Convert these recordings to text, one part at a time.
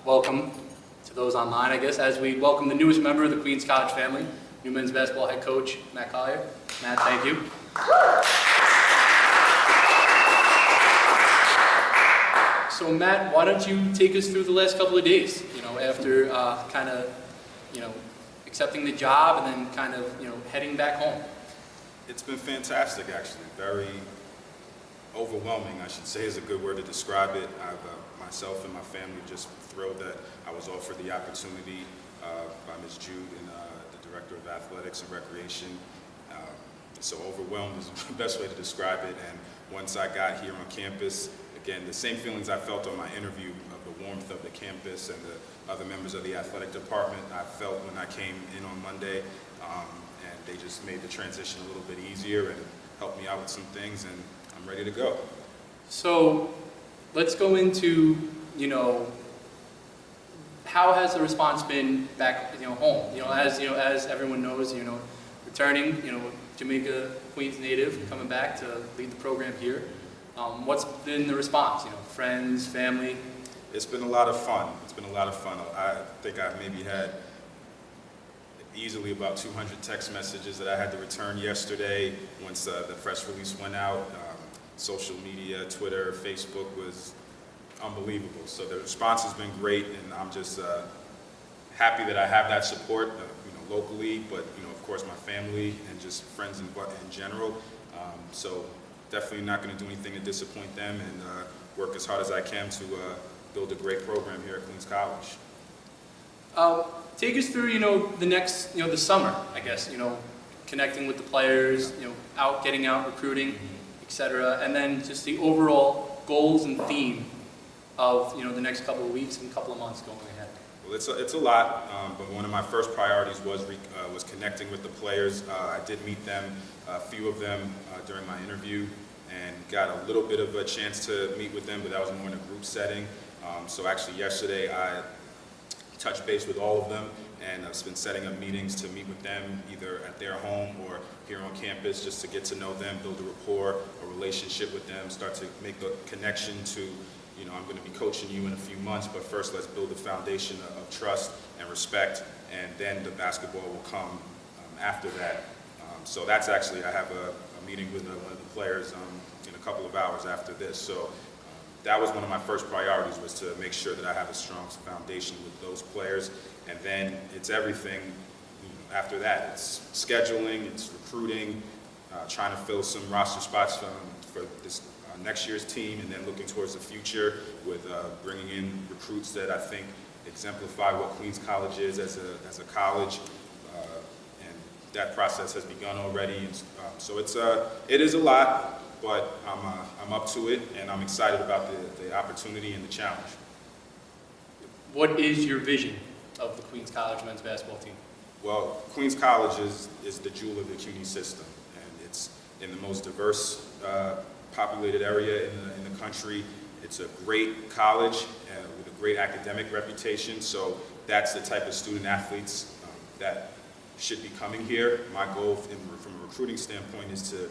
welcome to those online, I guess, as we welcome the newest member of the Queens College family, new men's basketball head coach, Matt Collier. Matt, thank you. So Matt, why don't you take us through the last couple of days, after kind of, accepting the job and then kind of, heading back home? It's been fantastic, actually. Very overwhelming, I should say, is a good word to describe it. Myself and my family just thrilled that I was offered the opportunity by Ms. Jude and the Director of Athletics and Recreation. So overwhelmed is the best way to describe it. And once I got here on campus, again, the same feelings I felt on my interview of the warmth of the campus and the other members of the athletic department, I felt when I came in on Monday, and they just made the transition a little bit easier and helped me out with some things, and I'm ready to go. So let's go into, how has the response been back, home? As everyone knows, returning, Jamaica, Queens native, coming back to lead the program here. What's been the response? Friends, family? It's been a lot of fun. It's been a lot of fun. I think I maybe had easily about 200 text messages that I had to return yesterday once the press release went out. Social media, Twitter, Facebook was unbelievable. So the response has been great, and I'm just happy that I have that support, locally, but of course my family and just friends in general. So definitely not going to do anything to disappoint them, and work as hard as I can to build a great program here at Queens College. Take us through, the next, the summer, I guess, connecting with the players, getting out, recruiting, etc., and then just the overall goals and theme of, the next couple of weeks and couple of months going ahead. Well, it's a lot, but one of my first priorities was connecting with the players. I did meet them, a few of them, during my interview, and got a little bit of a chance to meet with them, but that was more in a group setting. So actually yesterday I touched base with all of them, and I've been setting up meetings to meet with them either at their home or here on campus, just to get to know them, build a rapport, a relationship with them, start to make the connection to, I'm going to be coaching you in a few months, but first let's build a foundation of trust and respect, and then the basketball will come after that. So that's actually, I have a meeting with one of the players in a couple of hours after this. So that was one of my first priorities, was to make sure that I have a strong foundation with those players, and then it's everything after that. It's scheduling, it's recruiting, trying to fill some roster spots for this next year's team, and then looking towards the future with bringing in recruits that I think exemplify what Queens College is as a college, and that process has begun already. And, so it is a lot, but I'm up to it, and I'm excited about the opportunity and the challenge. What is your vision of the Queens College men's basketball team? Well, Queens College is the jewel of the CUNY system, and it's in the most diverse populated area in the country. It's a great college with a great academic reputation, so that's the type of student athletes that should be coming here. My goal from a recruiting standpoint is to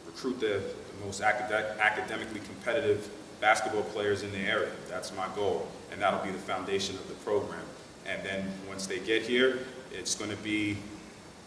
recruit the most academically competitive basketball players in the area. That's my goal, and that'll be the foundation of the program. And then once they get here, it's going to be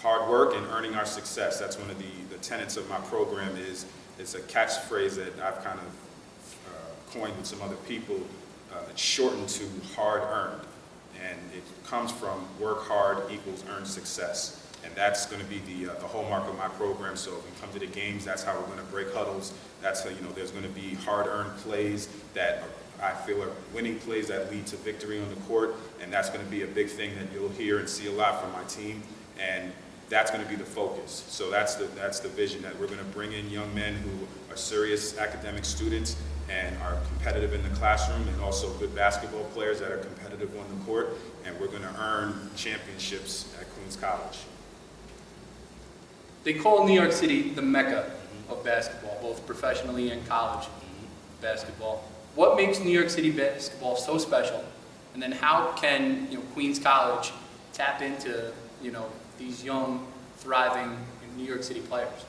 hard work and earning our success. That's one of the tenets of my program. It's a catchphrase that I've kind of coined with some other people. It's shortened to hard earned, and it comes from work hard equals earned success. And that's going to be the hallmark of my program. So if we come to the games, that's how we're going to break huddles. That's how, there's going to be hard-earned plays that I feel are winning plays that lead to victory on the court. And that's going to be a big thing that you'll hear and see a lot from my team. And that's going to be the focus. So that's the vision, that we're going to bring in young men who are serious academic students and are competitive in the classroom, and also good basketball players that are competitive on the court. And we're going to earn championships at Queens College. They call New York City the Mecca of basketball, both professionally and college basketball. What makes New York City basketball so special? And then how can Queens College tap into these young, thriving New York City players?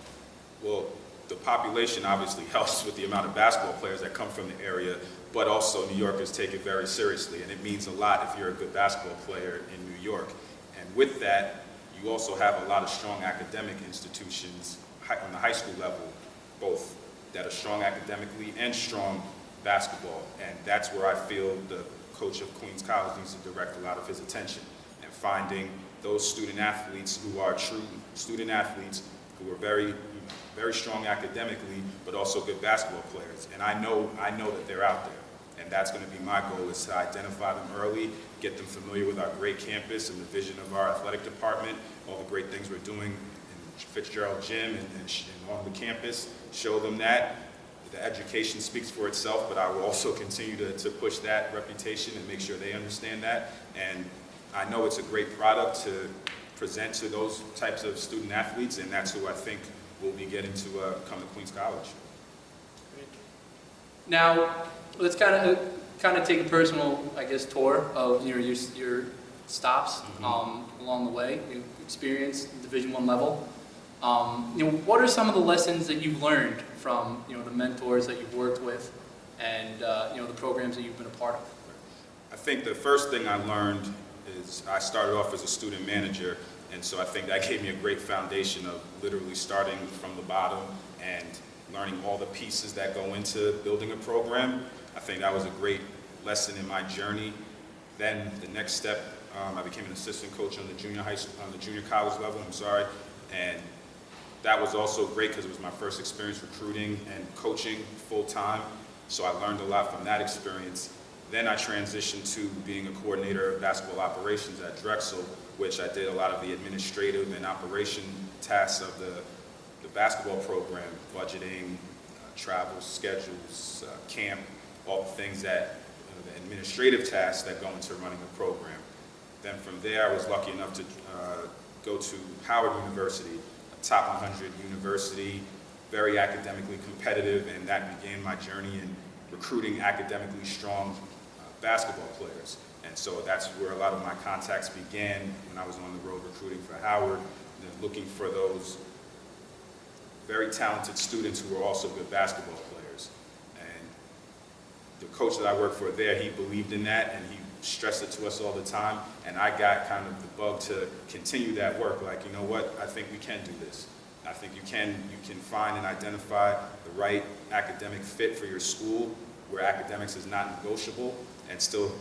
Well, the population obviously helps with the amount of basketball players that come from the area, but also New Yorkers take it very seriously, and it means a lot if you're a good basketball player in New York. And with that, you also have a lot of strong academic institutions on the high school level, both that are strong academically and strong basketball. And that's where I feel the coach of Queens College needs to direct a lot of his attention, and finding those student athletes who are true student athletes, who are very strong academically, but also good basketball players. And I know that they're out there. And that's going to be my goal, is to identify them early, get them familiar with our great campus and the vision of our athletic department, all the great things we're doing in Fitzgerald Gym and on the campus, show them that. The education speaks for itself, but I will also continue to push that reputation and make sure they understand that. And I know it's a great product to present to those types of student athletes, and that's who I think will be getting to come to Queens College. Now, let's kind of take a personal, I guess, tour of your stops along the way, your experience, Division I level. What are some of the lessons that you've learned from the mentors that you've worked with, and the programs that you've been a part of? I think the first thing I learned is I started off as a student manager, and so I think that gave me a great foundation of literally starting from the bottom and learning all the pieces that go into building a program. I think that was a great lesson in my journey. Then the next step, I became an assistant coach on the junior college level, and that was also great because it was my first experience recruiting and coaching full-time, so I learned a lot from that experience. Then I transitioned to being a coordinator of basketball operations at Drexel, which I did a lot of the administrative and operation tasks of the basketball program, budgeting, travel, schedules, camp, all the things that, the administrative tasks that go into running a program. Then from there, I was lucky enough to go to Howard University, a top 100 university, very academically competitive, and that began my journey in recruiting academically strong basketball players. And so that's where a lot of my contacts began when I was on the road recruiting for Howard, and then looking for those very talented students who were also good basketball players. And the coach that I worked for there, he believed in that, and he stressed it to us all the time, and I got kind of the bug to continue that work. Like, you know what, I think we can do this. I think you can find and identify the right academic fit for your school, where academics is not negotiable, and still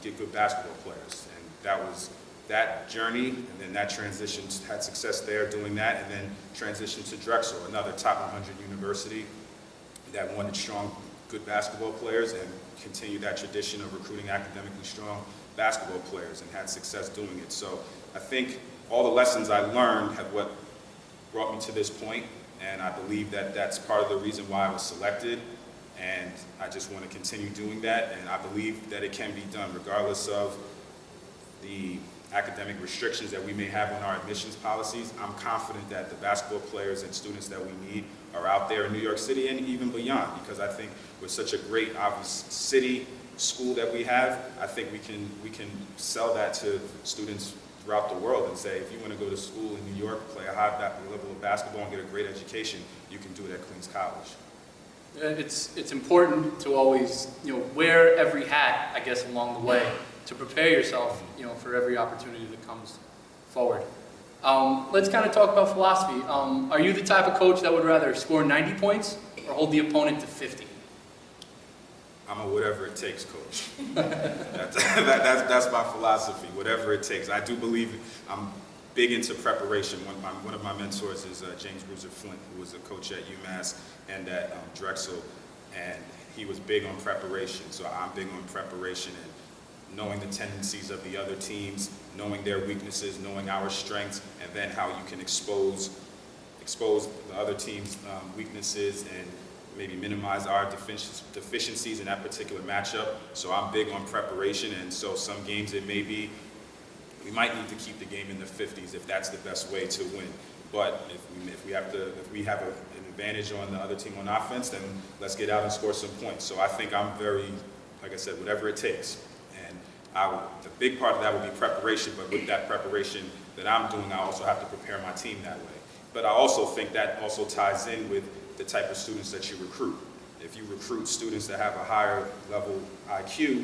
get good basketball players. And that was that journey, and then that transition, had success there doing that, and then transitioned to Drexel, another top 100 university that wanted strong, good basketball players, and continued that tradition of recruiting academically strong basketball players, and had success doing it. So I think all the lessons I learned have what brought me to this point, and I believe that that's part of the reason why I was selected, and I just want to continue doing that, and I believe that it can be done regardless of the academic restrictions that we may have on our admissions policies. I'm confident that the basketball players and students that we need are out there in New York City and even beyond, because I think with such a great, obvious city, school that we have, I think we can sell that to students throughout the world and say, if you want to go to school in New York, play a high level of basketball and get a great education, you can do it at Queens College. It's important to always wear every hat, I guess, along the way, to prepare yourself for every opportunity that comes forward. Let's kind of talk about philosophy. Are you the type of coach that would rather score 90 points or hold the opponent to 50? I'm a whatever it takes coach. That's my philosophy, whatever it takes. I do believe I'm big into preparation. One of my mentors is James Bruiser Flint, who was a coach at UMass and at Drexel, and he was big on preparation. So I'm big on preparation and knowing the tendencies of the other teams, knowing their weaknesses, knowing our strengths, and then how you can expose the other team's weaknesses and maybe minimize our deficiencies in that particular matchup. So I'm big on preparation, and so some games it may be, we might need to keep the game in the 50s if that's the best way to win. But if we have an advantage on the other team on offense, then let's get out and score some points. So I think I'm very, like I said, whatever it takes. And the big part of that would be preparation, but with that preparation that I'm doing, I also have to prepare my team that way. But I also think that also ties in with the type of students that you recruit. If you recruit students that have a higher level IQ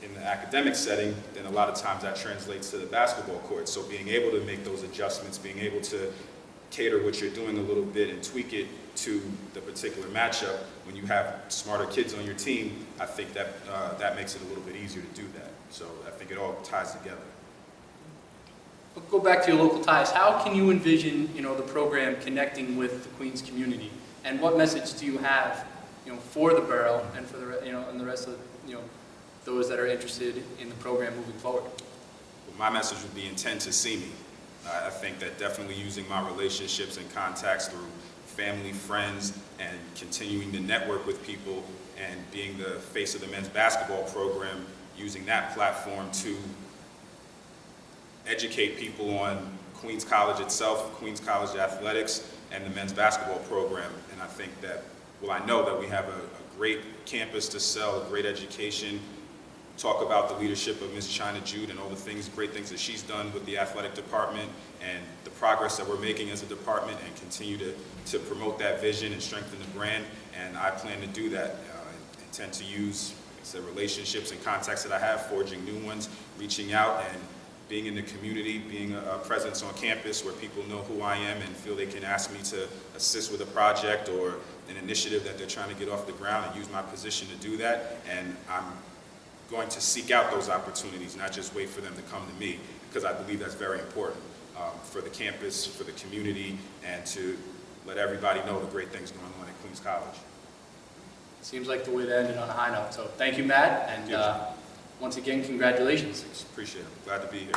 in the academic setting, then a lot of times that translates to the basketball court. So being able to make those adjustments, being able to cater what you're doing a little bit and tweak it to the particular matchup, when you have smarter kids on your team, I think that that makes it a little bit easier to do that. So I think it all ties together. We'll go back to your local ties. How can you envision, the program connecting with the Queens community? And what message do you have, for the borough and for the, and the rest of, those that are interested in the program moving forward? Well, my message would be intend to see me. I think that definitely using my relationships and contacts through family, friends, and continuing to network with people and being the face of the men's basketball program, using that platform to educate people on Queens College itself, Queens College athletics, and the men's basketball program. And I think that, well, I know that we have a great campus to sell, a great education, talk about the leadership of Ms. China Jude and all the things, great things that she's done with the athletic department and the progress that we're making as a department, and continue to promote that vision and strengthen the brand. And I plan to do that. I intend to use, like I said, relationships and contacts that I have, forging new ones, reaching out and being in the community, being a presence on campus where people know who I am and feel they can ask me to assist with a project or an initiative that they're trying to get off the ground, and use my position to do that. And I'm going to seek out those opportunities, not just wait for them to come to me, because I believe that's very important for the campus, for the community, and to let everybody know the great things going on at Queens College. Seems like the way to end it on a high note. So thank you, Matt, and once again, congratulations. Thanks. Appreciate it. Glad to be here.